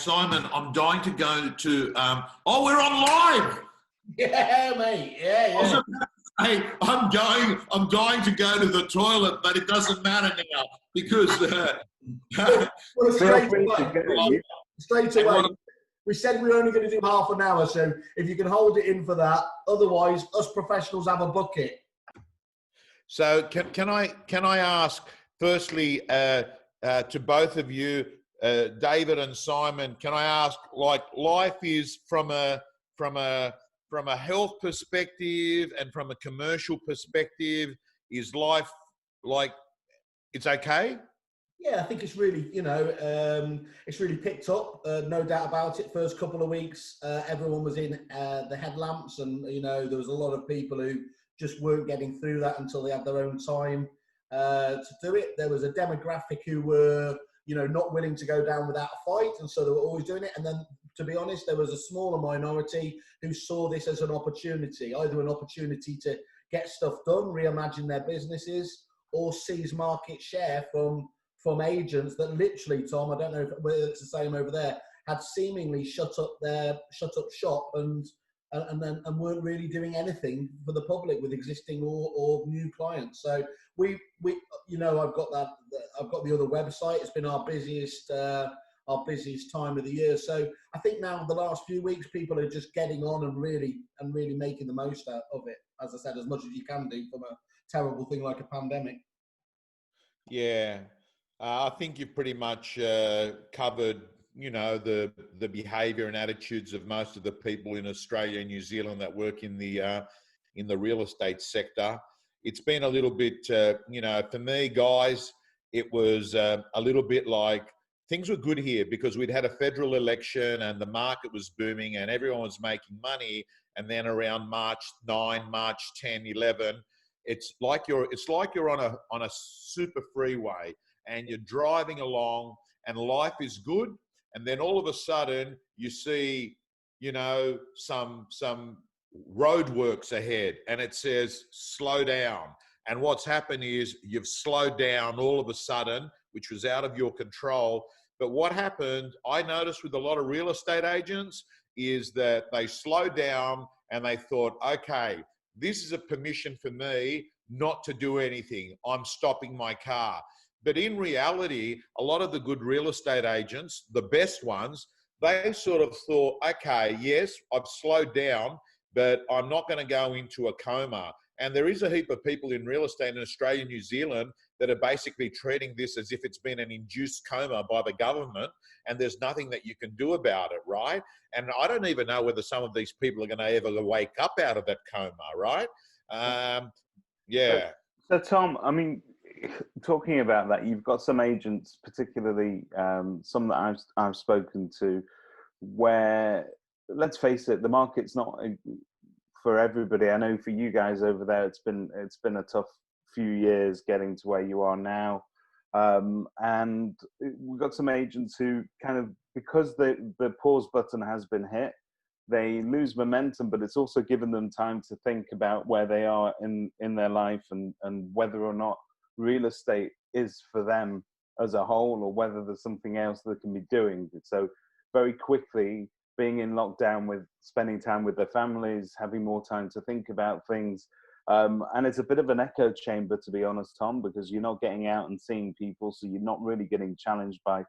Simon, I'm dying to go to. Oh, we're on live. Yeah, mate. Yeah. Hey, I'm dying to go to the toilet, but it doesn't matter now because. Well, straight away. We said we were only going to do half an hour, so if you can hold it in for that, otherwise, us professionals have a bucket. So can I ask firstly to both of you, David and Simon, can I ask, like, life is from a health perspective and from a commercial perspective, is life like it's okay? Yeah, I think it's really, it's really picked up. No doubt about it. First couple of weeks, everyone was in the headlamps, and there was a lot of people who just weren't getting through that until they had their own time to do it. There was a demographic who were, not willing to go down without a fight, and so they were always doing it. And then, to be honest, there was a smaller minority who saw this as an opportunity, either an opportunity to get stuff done, reimagine their businesses, or seize market share from agents that literally, Tom, I don't know whether it's the same over there, had seemingly shut up shop and weren't really doing anything for the public with existing or new clients. So we I've got the other website. It's been our busiest time of the year. So I think now the last few weeks, people are just getting on and really making the most out of it. As I said, as much as you can do from a terrible thing like a pandemic. Yeah. I think you've pretty much covered, the behaviour and attitudes of most of the people in Australia and New Zealand that work in the real estate sector. It's been a little bit, for me, guys, it was a little bit like things were good here because we'd had a federal election and the market was booming and everyone was making money. And then around March 9, March 10, 11, it's like you're on a super freeway. And you're driving along and life is good. And then all of a sudden you see, some roadworks ahead and it says, slow down. And what's happened is you've slowed down all of a sudden, which was out of your control. But what happened, I noticed with a lot of real estate agents, is that they slowed down and they thought, okay, this is a permission for me not to do anything. I'm stopping my car. But in reality, a lot of the good real estate agents, the best ones, they sort of thought, okay, yes, I've slowed down, but I'm not going to go into a coma. And there is a heap of people in real estate in Australia and New Zealand that are basically treating this as if it's been an induced coma by the government and there's nothing that you can do about it, right? And I don't even know whether some of these people are going to ever wake up out of that coma, right? Yeah. So Tom, I mean, talking about that, you've got some agents, particularly some that I've spoken to, where, let's face it, the market's not for everybody. I know for you guys over there, it's been a tough few years getting to where you are now, and we've got some agents who kind of, because the pause button has been hit, they lose momentum, but it's also given them time to think about where they are in their life and whether or not real estate is for them as a whole, or whether there's something else they can be doing. So very quickly, being in lockdown, with spending time with their families, having more time to think about things. And it's a bit of an echo chamber, to be honest, Tom, because you're not getting out and seeing people, so you're not really getting challenged by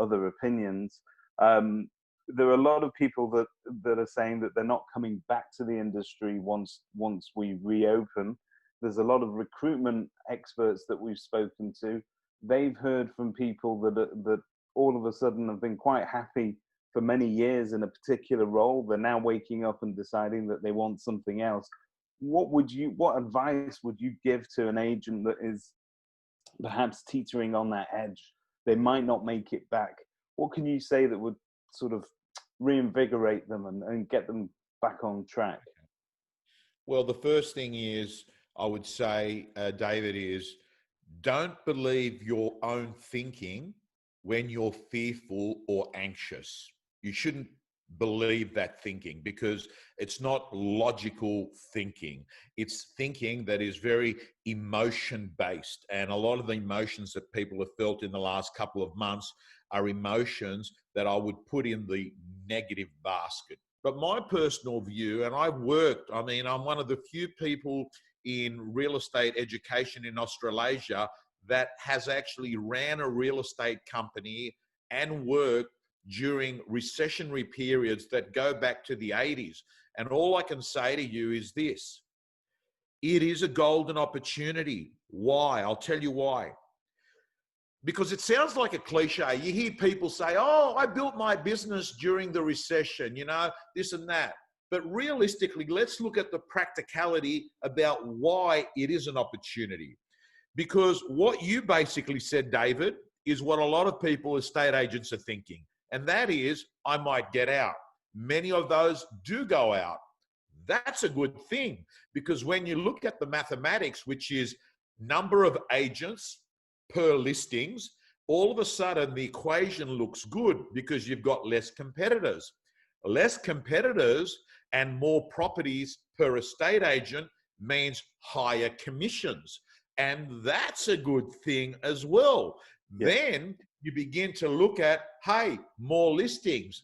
other opinions. There are a lot of people that are saying that they're not coming back to the industry once we reopen. There's a lot of recruitment experts that we've spoken to. They've heard from people that all of a sudden have been quite happy for many years in a particular role. They're now waking up and deciding that they want something else. What advice would you give to an agent that is perhaps teetering on that edge? They might not make it back. What can you say that would sort of reinvigorate them and get them back on track? Well, the first thing is, I would say, David, is don't believe your own thinking when you're fearful or anxious. You shouldn't believe that thinking because it's not logical thinking. It's thinking that is very emotion based. And a lot of the emotions that people have felt in the last couple of months are emotions that I would put in the negative basket. But my personal view, and I'm one of the few people in real estate education in Australasia that has actually ran a real estate company and worked during recessionary periods that go back to the 80s. And all I can say to you is this: it is a golden opportunity. Why? I'll tell you why. Because it sounds like a cliche. You hear people say, oh, I built my business during the recession, this and that. But realistically, let's look at the practicality about why it is an opportunity. Because what you basically said, David, is what a lot of people, estate agents, are thinking. And that is, I might get out. Many of those do go out. That's a good thing, because when you look at the mathematics, which is number of agents per listings, all of a sudden the equation looks good because you've got less competitors. Less competitors and more properties per estate agent means higher commissions. And that's a good thing as well. Yeah. Then you begin to look at, hey, more listings.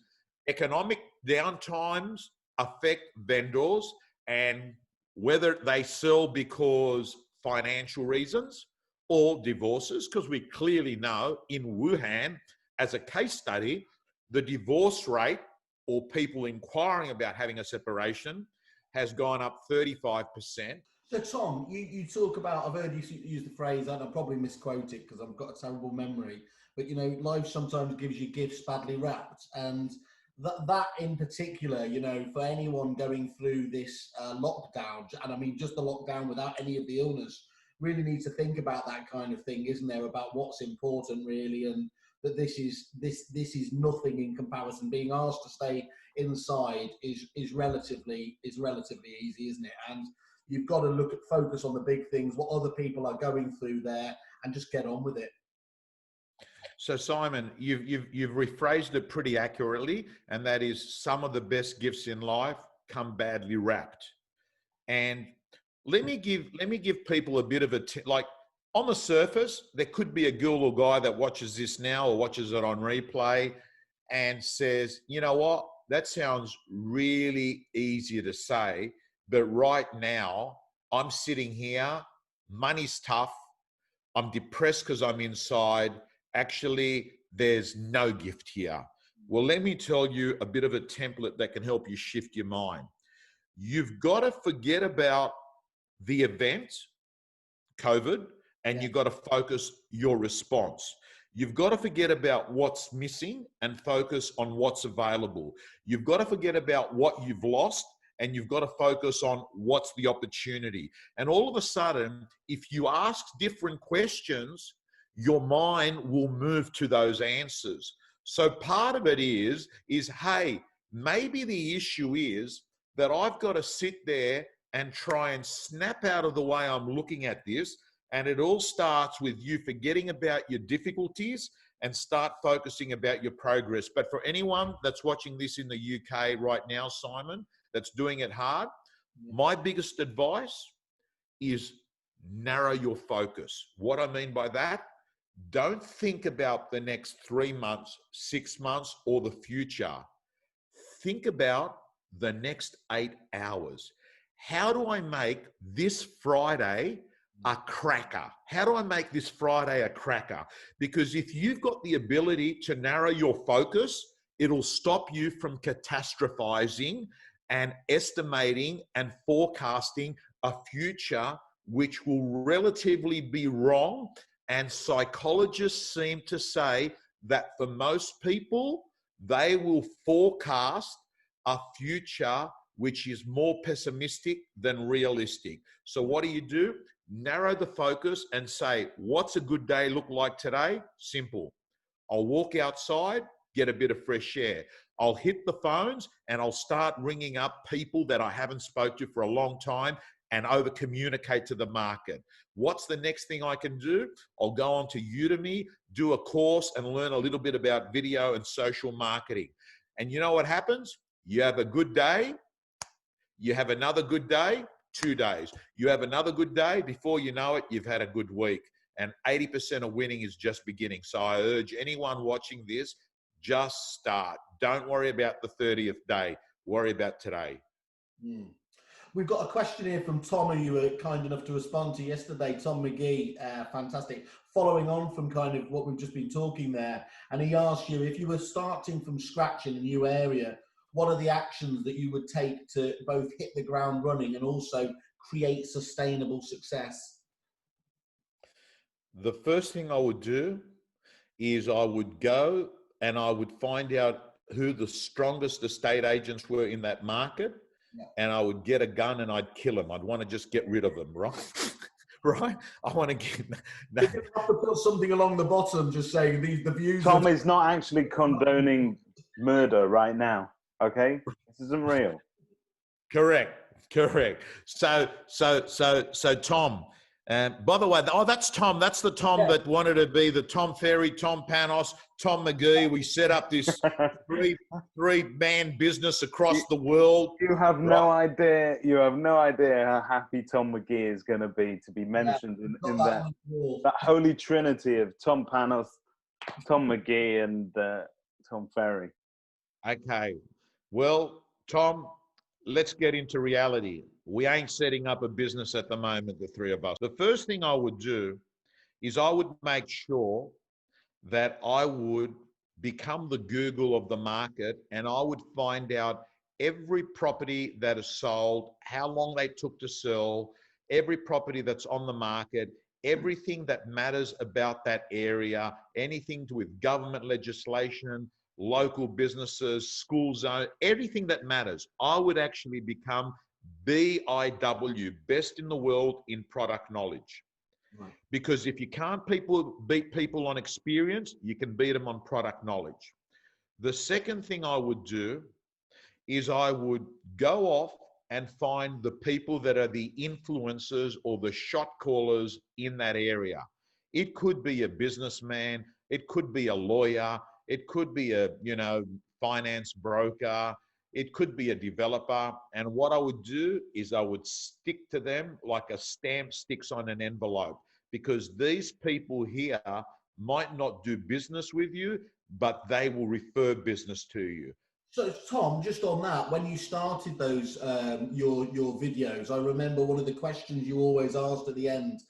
Economic downtimes affect vendors, and whether they sell because financial reasons or divorces, because we clearly know in Wuhan, as a case study, the divorce rate or people inquiring about having a separation has gone up 35%. So Tom, you talk about, I've heard you use the phrase, and I'll probably misquote it because I've got a terrible memory, but life sometimes gives you gifts badly wrapped. And that in particular, for anyone going through this lockdown, and I mean just the lockdown without any of the illness, really need to think about that kind of thing, isn't there? About what's important really, and that this is nothing in comparison. Being asked to stay inside is relatively easy, isn't it? And you've got to focus on the big things, what other people are going through there, and just get on with it. So Simon, you've rephrased it pretty accurately, and that is, some of the best gifts in life come badly wrapped. And let me give people a bit of like, on the surface, there could be a girl or guy that watches this now or watches it on replay and says, you know what, that sounds really easy to say, but right now I'm sitting here, money's tough, I'm depressed because I'm inside. Actually, there's no gift here. Well, let me tell you a bit of a template that can help you shift your mind. You've got to forget about the event, COVID, and you've got to focus your response. You've got to forget about what's missing and focus on what's available. You've got to forget about what you've lost, and you've got to focus on what's the opportunity. And all of a sudden, if you ask different questions, your mind will move to those answers. So part of it is, hey, maybe the issue is that I've got to sit there and try and snap out of the way I'm looking at this. And it all starts with you forgetting about your difficulties and start focusing about your progress. But for anyone that's watching this in the UK right now, Simon, that's doing it hard, my biggest advice is narrow your focus. What I mean by that, don't think about the next 3 months, 6 months, or the future. Think about the next 8 hours. How do I make this Friday a cracker? How do I make this Friday a cracker? Because if you've got the ability to narrow your focus, it'll stop you from catastrophizing and estimating and forecasting a future which will relatively be wrong. And psychologists seem to say that for most people, they will forecast a future which is more pessimistic than realistic. So what do? Narrow the focus and say, what's a good day look like today? Simple. I'll walk outside, get a bit of fresh air. I'll hit the phones and I'll start ringing up people that I haven't spoke to for a long time and over communicate to the market. What's the next thing I can do? I'll go on to Udemy, do a course and learn a little bit about video and social marketing. And you know what happens? You have a good day, you have another good day, 2 days. You have another good day, before you know it, you've had a good week. and 80% of winning is just beginning. So I urge anyone watching this, just start. Don't worry about the 30th day. Worry about today. We've got a question here from Tom, who you were kind enough to respond to yesterday. Tom McGee, fantastic. Following on from kind of what we've just been talking there, and he asked you, if you were starting from scratch in a new area, what are the actions that you would take to both hit the ground running and also create sustainable success? The first thing I would do is I would go and I would find out who the strongest estate agents were in that market. Yeah. And I would get a gun and I'd kill them. I'd want to just get rid of them, right? Right? I want to get... You have to put something along the bottom just saying the views... Tom is not actually condoning murder right now, okay? This isn't real. Correct. So Tom... by the way, that's Tom. That's the Tom that wanted to be the Tom Ferry, Tom Panos, Tom McGee. We set up this three-man business across the world. You have no idea. You have no idea how happy Tom McGee is going to be mentioned in that holy trinity of Tom Panos, Tom McGee, and Tom Ferry. Okay. Well, Tom, let's get into reality. We ain't setting up a business at the moment, the three of us. The first thing I would do is I would make sure that I would become the Google of the market, and I would find out every property that is sold, how long they took to sell, every property that's on the market, everything that matters about that area, anything to with government legislation, local businesses, school zone, everything that matters. I would actually become BIW, best in the world in product knowledge. Right. Because if you can't beat people on experience, you can beat them on product knowledge. The second thing I would do is I would go off and find the people that are the influencers or the shot callers in that area. It could be a businessman, it could be a lawyer, it could be a, finance broker, it could be a developer. And what I would do is I would stick to them like a stamp sticks on an envelope, because these people here might not do business with you, but they will refer business to you. So Tom, just on that, when you started those, your videos, I remember one of the questions you always asked at the end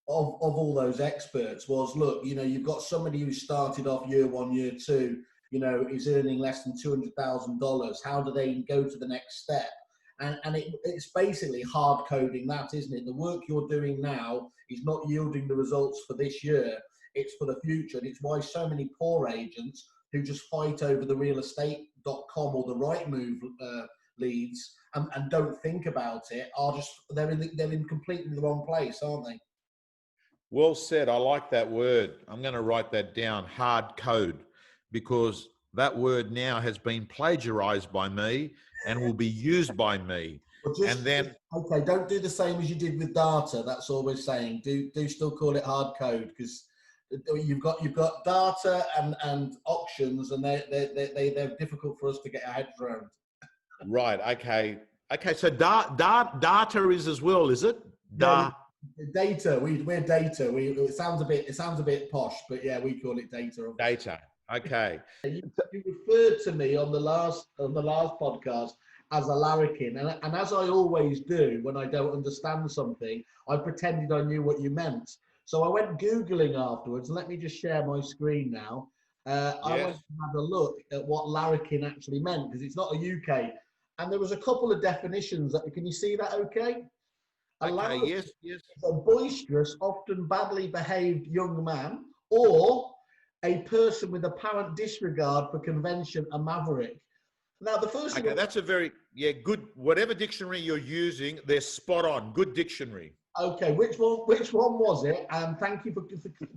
of all those experts was, look, you've got somebody who started off year one, year two, is earning less than $200,000. How do they go to the next step? And it's basically hard coding that, isn't it? The work you're doing now is not yielding the results for this year. It's for the future. And it's why so many poor agents who just fight over the realestate.com or the Rightmove leads and don't think about it they're in completely the wrong place, aren't they? Well said. I like that word. I'm going to write that down, hard code, because that word now has been plagiarized by me and will be used by me. Okay, don't do the same as you did with data. That's all we're saying. Do still call it hard code, because you've got data and auctions, and they're difficult for us to get our heads around. Right. Okay. So data is as well, is it? Data. We're data. It sounds a bit posh, but yeah, we call it data. Data. Okay. You referred to me on the last podcast as a larrikin, and as I always do when I don't understand something, I pretended I knew what you meant. So I went Googling afterwards. Let me just share my screen now. I went to have a look at what larrikin actually meant, because it's not a UK. And there was a couple of definitions. Can you see that okay? Okay, yes. A boisterous, often badly behaved young man, or a person with apparent disregard for convention, a maverick. Now, the first thing... Okay, that's a very, good. Whatever dictionary you're using, they're spot on. Good dictionary. Okay, which one was it? And thank you for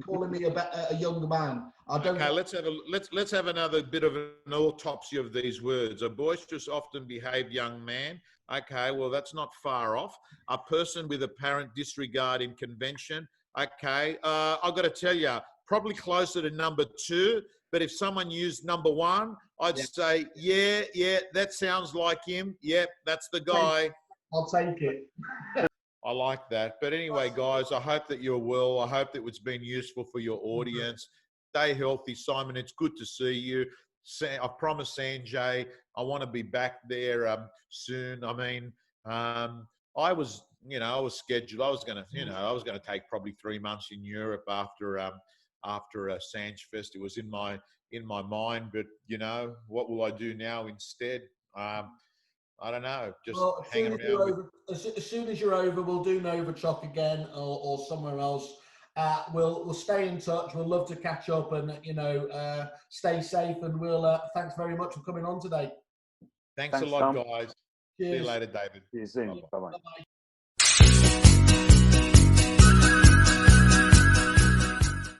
calling me a young man. Okay, let's have another bit of an autopsy of these words. A boisterous, often behaved young man. Okay, well, that's not far off. A person with apparent disregard in convention. Okay, I've got to tell you, probably closer to number 2. But if someone used number 1, I'd say, yeah, that sounds like him. Yep, that's the guy. I'll take it. I like that. But anyway, guys, I hope that you're well. I hope that it's been useful for your audience. Stay healthy, Simon. It's good to see you. I promised Sanjay I want to be back there soon. I mean, I was, I was scheduled. I was going to, I was going to take probably 3 months in Europe after Sanj Fest. It was in my mind, but what will I do now instead? I don't know. Just hang around. As soon as you're over, we'll do Novichok again or somewhere else. We'll stay in touch. We'll love to catch up and stay safe. And we'll thanks very much for coming on today. Thanks a lot, Tom. guys. Cheers. See you later, David. See you soon. Bye bye. Bye-bye.